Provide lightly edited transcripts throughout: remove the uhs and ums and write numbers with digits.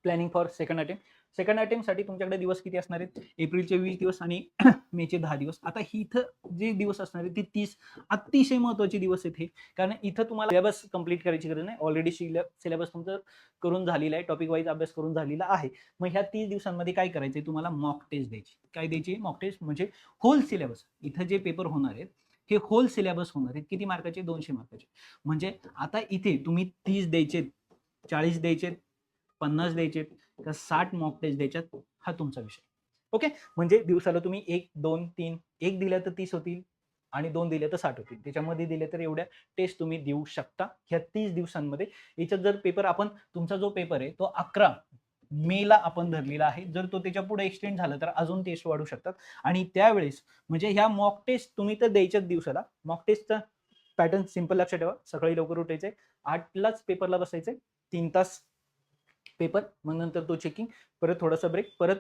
Planning for second attempt. Second अटेम्प्टसाठी तुमच्याकडे दिवस किती असणार आहेत? एप्रिलचे 20 दिवस आणि मेचे 10 दिवस. आता इथं जे दिवस असणार आहेत ते 30 अतिशय महत्त्वाचे दिवस आहेत हे. कारण इथं तुम्हाला सिलेबस कंप्लीट करायची गरज नाही. ऑलरेडी सिलेबस तुमचं करून झालेला आहे. टॉपिक वाईज अभ्यास करून झालेला आहे. मग ह्या 30 दिवसांमध्ये काय करायचंय तुम्हाला? मॉक टेस्ट द्यायची. काय द्यायची? मॉक टेस्ट म्हणजे होल सिलेबस. इथं जे पेपर होणार आहेत हे होल सिलेबस होणार आहेत. किती मार्काचे? 200 मार्काचे. म्हणजे आता इथे तुम्ही 30 द्यायचे, 40 द्यायचे, 50 द्यायचे का 60 मॉक टेस्ट द्यायच्यात, हा तुमचा विषय. ओके. म्हणजे दिवसाला तुम्ही 1, 2, 3 1 दिल्या तर 30 होतील आणि 2 दिल्या तर 60 होतील. त्याच्यामध्ये दिले तर एवढ्या टेस्ट तुम्ही देऊ शकता ह्या 30 दिवसांमध्ये. याच्यात जर पेपर आपण तुमचा जो पेपर आहे तो 11 मेला आपण धरलेला आहे. जर तो त्याच्या पुढे एक्सटेंड झाला तर अजून टेस्ट वाढू शकतात आणि त्यावेळेस म्हणजे ह्या मॉक टेस्ट तुम्ही तर द्यायच्याच दिवसाला. मॉक टेस्टचा पॅटर्न सिंपल लक्षात ठेवा. सकाळी लवकर उठायचंय, 8लाच पेपरला बसायचंय, 3 तास पेपर, मग नंतर तो चेकिंग, परत थोडासा ब्रेक, परत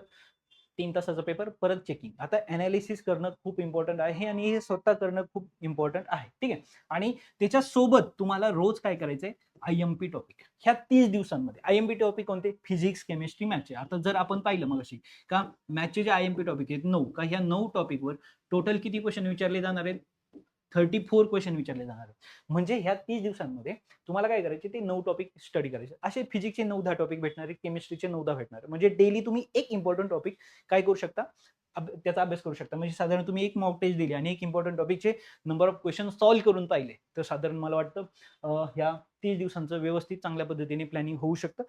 3 तासाचा पेपर, परत चेकिंग. आता अनालिसिस करणं खूप इम्पॉर्टंट आहे आणि हे स्वतः करणं खूप इम्पॉर्टंट आहे. ठीक आहे. आणि त्याच्यासोबत तुम्हाला रोज काय करायचंय? आयएमपी टॉपिक ह्या 30 दिवसांमध्ये. आयएमपी टॉपिक कोणते? फिजिक्स, केमिस्ट्री, मॅथचे. आता जर आपण पाहिलं मगाशी का मॅथचे जे आयएमपी टॉपिक आहेत 9 का ह्या 9 टॉपिकवर टोटल किती क्वेश्चन विचारले जाणार आहेत? 34 क्वेश्चन विचारले जाणार आहेत. म्हणजे ह्या 30 दिवसांमध्ये तुम्हाला काय करायचे? ते 9 टॉपिक स्टडी करायचे. असे फिजिक्सचे 9-10 टॉपिक भेटणार आहेत, केमिस्ट्रीचे 9-10 भेटणार आहेत. म्हणजे डेली तुम्ही एक इम्पॉर्टंट टॉपिक काय करू शकता? त्याचा अभ्यास करू शकता. म्हणजे साधारण तुम्ही एक मॉक टेस्ट दिली आणि एक इम्पॉर्टंट टॉपिकचे नंबर ऑफ क्वेश्चन सॉल्व्ह करून पाहिले तर साधारण मला वाटतं ह्या 30 दिवसांचं व्यवस्थित चांगल्या पद्धतीने प्लॅनिंग होऊ शकतं